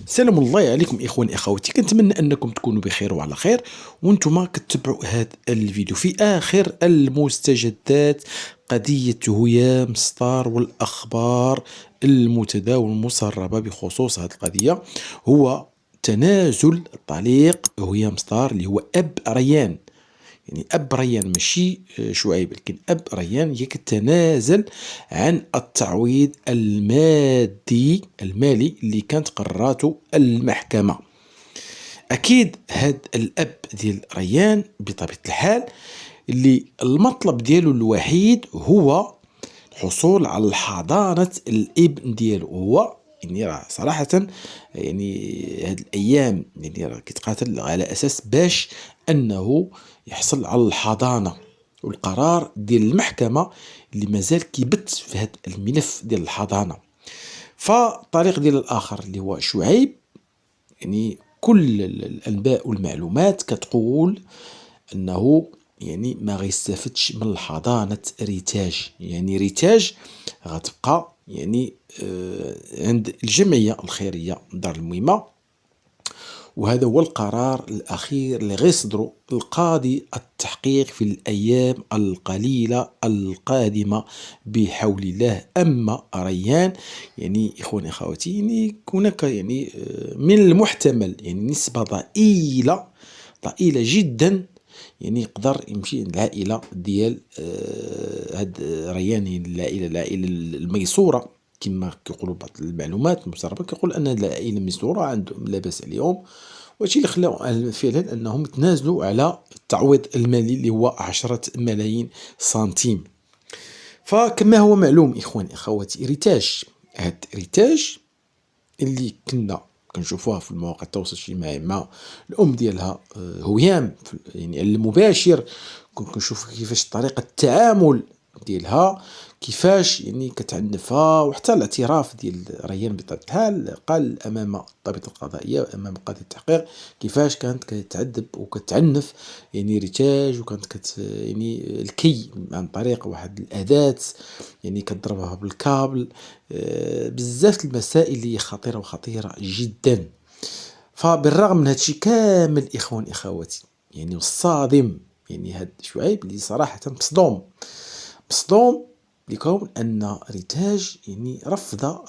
سلام الله عليكم اخواني اخواتي، كنتمنى انكم تكونوا بخير وعلى خير وانتم كتبعوا هذا الفيديو. في اخر المستجدات قضية هيام ستار والاخبار المتداول المسربة بخصوص هذه القضية هو تنازل طليق هيام ستار اللي هو اب ريان. يعني اب ريان ماشي شعيب، لكن اب ريان يتنازل عن التعويض المالي اللي كانت قرراته المحكمة. اكيد هاد الاب ديال ريان بطبيعة الحال اللي المطلب ديالو الوحيد هو الحصول على حضانة الابن ديالو. هو يعني راه صراحة يعني هاد الأيام يعني راه كيتقاتل على أساس باش أنه يحصل على الحضانة، والقرار ديال المحكمة اللي مازال كيبت في هاد الملف ديال الحضانة. فالطريق ديال الآخر اللي هو شعيب، يعني كل الأنباء والمعلومات كتقول أنه يعني ما غيستافدش من الحضانة ريتاج. يعني ريتاج غتبقى يعني عند الجمعية الخيرية دار الميمة، وهذا هو القرار الأخير اللي غيصدروا القاضي التحقيق في الأيام القليلة القادمة بحول الله. أما ريان يعني إخواني أخواتي، يعني هناك يعني من المحتمل يعني نسبة ضئيلة جدا يعني يقدر يمشي العائلة ديال هاد ريان، العائلة الميسورة كما كيقولوا بعض المعلومات المسربة، كيقول ان هاد العائلة ميسورة عندهم لا باس عليهم، وهادشي اللي خلاو فعلا انهم تنازلوا على التعويض المالي اللي هو 10 ملايين سنتيم. فكما هو معلوم اخواني اخواتي، ريتاج هاد ريتاج اللي كنا كنشوفوها في المواقع التواصل الاجتماعي مع الام ديالها هيام، يعني على المباشر كنت كنشوف كيفاش طريقة التعامل ديالها، كيفاش يعني كتعنفها، وحتى الاعتراف ديال ريان بطبيعة الحال قال امام الضابط القضائية وامام قاضي التحقيق كيفاش كانت كتعذب وكتعنف يعني ريتاج، وكانت يعني الكي عن طريق واحد الاداة يعني كتضربها بالكابل. بزاف المسائل اللي خطيرة وخطيرة جدا. فبالرغم من هادشي كامل اخوان اخواتي، يعني الصادم يعني هاد شعيب اللي صراحة مصدوم لكون ان ريتاج يعني رفضة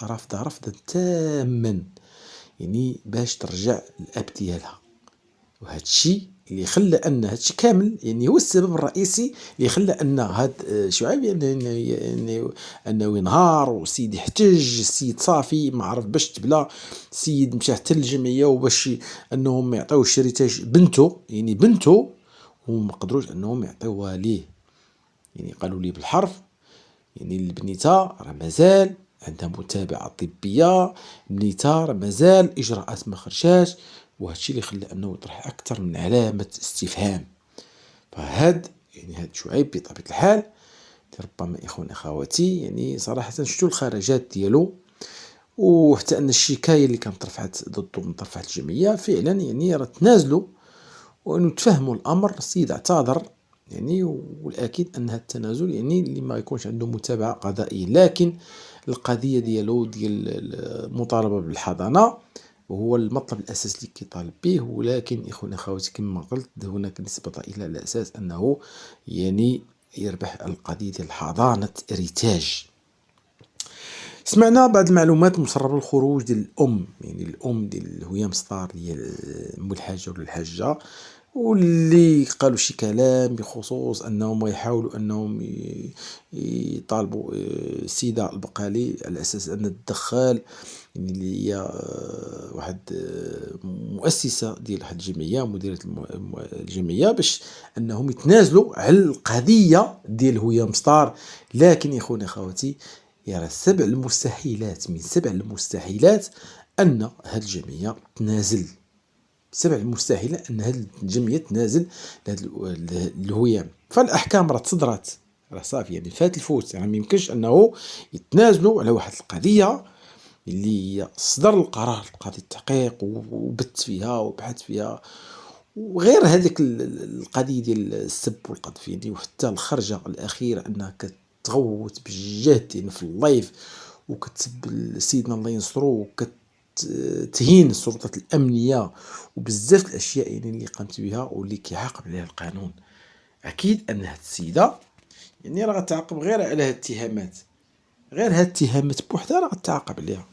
تاما يعني باش ترجع الاب ديالها. وهادشي اللي خلى ان هادشي كامل يعني هو السبب الرئيسي اللي خلى ان هاد شعيب يعني انه ينهار، والسيد يحتج، السيد صافي ما عرف باش تبلا، السيد مشى حتى للجمعيه وباش انهم ما يعطيوش ريتاج بنته، يعني بنته وما قدروش انهم يعطيوها ليه. يعني قالوا لي بالحرف يعني البنيته راه مازال عندها متابعة طبية، البنيته راه مازال إجراءات ما خرجاش، وهادشي اللي خلى أنه يطرح أكثر من علامة استفهام. فهاد يعني هاد شعيب بطبيعة الحال ربما إخواني أخواتي يعني صراحة شفتوا الخرجات ديالو، وحتى أن الشكاية اللي كانت رفعت ضده من طرف الجمعية فعلا يعني راه تنازلوا وأنه تفهموا الأمر. السيد اعتذر يعني، والأكيد أن هذا التنازل يعني اللي ما يكونش عنده متابعة قضائية، لكن القضية ديالو ديال المطالبة بالحضانة وهو المطلب الأساسي اللي كيطالب به. ولكن إخواني أخواتي كما قلت هناك نسبة ضئيلة على أساس أنه يعني يربح القضية ديال حضانة ريتاج. سمعنا بعض المعلومات مسربة الخروج ديال الأم، يعني الأم ديال هيام ستار هي مول الحاجة ولا الحاجة، واللي قالوا شي كلام بخصوص انهم يحاولوا انهم يطالبوا السيدة البقالي على اساس ان تدخل، يعني اللي هي واحد مؤسسة ديال واحد الجمعية، مديرة الجمعية، باش انهم يتنازلوا على القضية ديال هيام ستار. لكن يا خونا اخواتي يرى 7 المستحيلات من 7 المستحيلات ان هاد الجمعية تنازل. 7 المستحيلة ان هاد الجمعية تنازل لهاد الهيام. فالاحكام راه تصدرات، راه صافي يعني فات الفوت، يعني ما يمكنش انه يتنازلوا على واحد القضية اللي هي صدر القرار القاضي التحقيق وبت فيها وبحث فيها. وغير هذيك القضية ديال السب والقذف يعني، وحتى الخرجة الأخيرة أنها كتغوت بجد يعني في اللايف وكتسب سيدنا الله ينصرو تهين السلطات الأمنية وبزاف الأشياء يعني اللي قامت بها واللي كيعاقب عليها القانون. أكيد أن هاد السيدة يعني راه غتعاقب غير على هاد الاتهامات، غير هاد الاتهامات بوحدها راه غتعاقب عليها.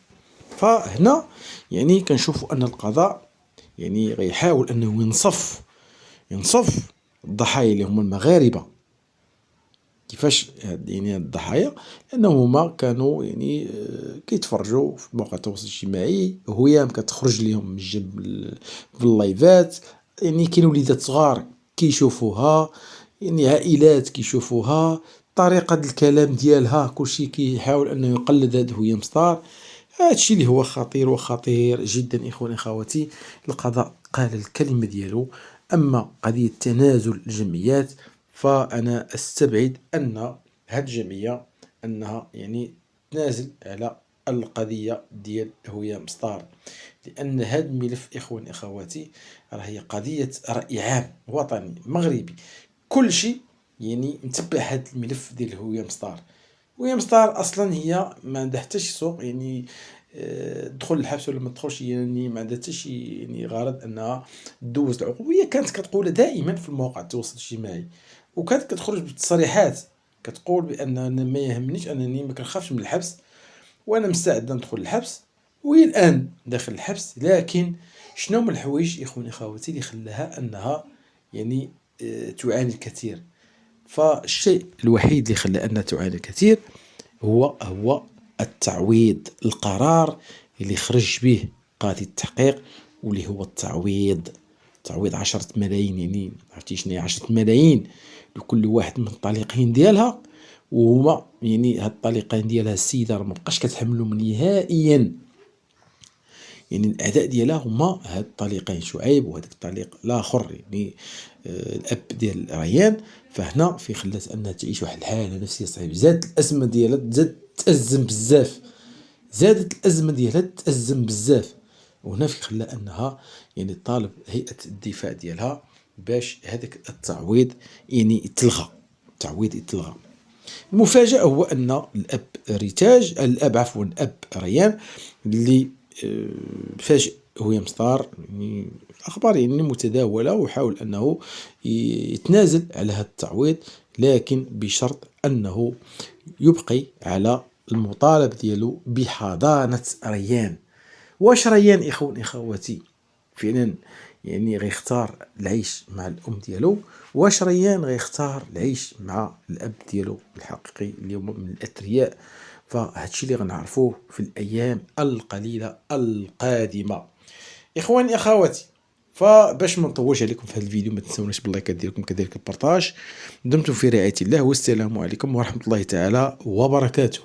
فهنا يعني كنشوفوا أن القضاء يعني غيحاول أنه ينصف الضحايا اللي هما المغاربة. كيفاش يعني هاد الضحايا؟ لأنهم هما كانوا يعني كيتفرجوا في مواقع التواصل الاجتماعي، هيام كتخرج ليهم من جنب في اللايفات، يعني كاين وليدات صغار كيشوفوها، يعني عائلات كيشوفوها، طريقة الكلام ديالها كلشي كيحاول أنه يقلد هاد هيام ستار. هادشي اللي هو خطير وخطير جدا إخواني أخواتي. القضاء قال الكلمة ديالو. أما قضية تنازل الجمعيات فأنا أستبعد أن هاد الجمعية أنها يعني تنازل على القضية ديال هيام ستار، لأن هاد الملف إخواني أخواتي راه هي قضية رأي عام وطني مغربي، كل شيء يعني متبع هاد الملف ديال هيام ستار. هيام ستار أصلا هي ما عندها حتى شي سوق يعني تدخل الحبس ولا ما تدخلش، يعني ما عندها حتى شي يعني غرض انها دوز العقوبة. هي كانت كتقولها دائما في المواقع التواصل الاجتماعي، وكانت كتخرج بتصريحات كتقول بان أنا ما يهمنيش، انني ما كنخافش من الحبس وانا مستعده ندخل الحبس، وهي الان داخل الحبس. لكن شنو من الحوايج اخواني اخواتي اللي خلاها انها يعني تعاني الكثير؟ فالشيء الوحيد اللي خلى انها تعاني الكثير هو التعويض، القرار اللي خرج به قاضي التحقيق، واللي هو تعويض 10 ملايين. يعني عرفتي شنو هي 10 ملايين لكل واحد من الطليقين ديالها. وهما يعني هاد الطليقين ديالها السيدة راه مبقاش كتحملهم نهائيا، يعني الاعداء ديالها هما هاد الطليقين شعيب وهذاك الطليق الاخر يعني الاب ديال ريان. فهنا في خلات انها تعيش واحد الحاله نفسيه صعيبه، زادت الازمه ديالها تأزم بزاف، وهنا في خلى انها يعني طالب هيئه الدفاع ديالها باش هذاك التعويض يعني يتلغى. المفاجأة هو أن الأب ريان اللي فاجئ هيام ستار، يعني أخبار يعني متداولة، وحاول أنه يتنازل على هذا التعويض، لكن بشرط أنه يبقي على المطالب ديالو بحضانة ريان. واش ريان إخواتي فعلا يعني غيختار العيش مع الأم ديالو؟ واش ريان غيختار العيش مع الأب ديالو الحقيقي اليوم من الأثرياء؟ فهادشي اللي غنعرفوه في الأيام القليلة القادمة إخواني أخواتي. فباش ما نطولش عليكم في هذا الفيديو، ما تنسوناش باللايكات ديالكم كذلك البارطاج. دمتم في رعاية الله، والسلام عليكم ورحمة الله تعالى وبركاته.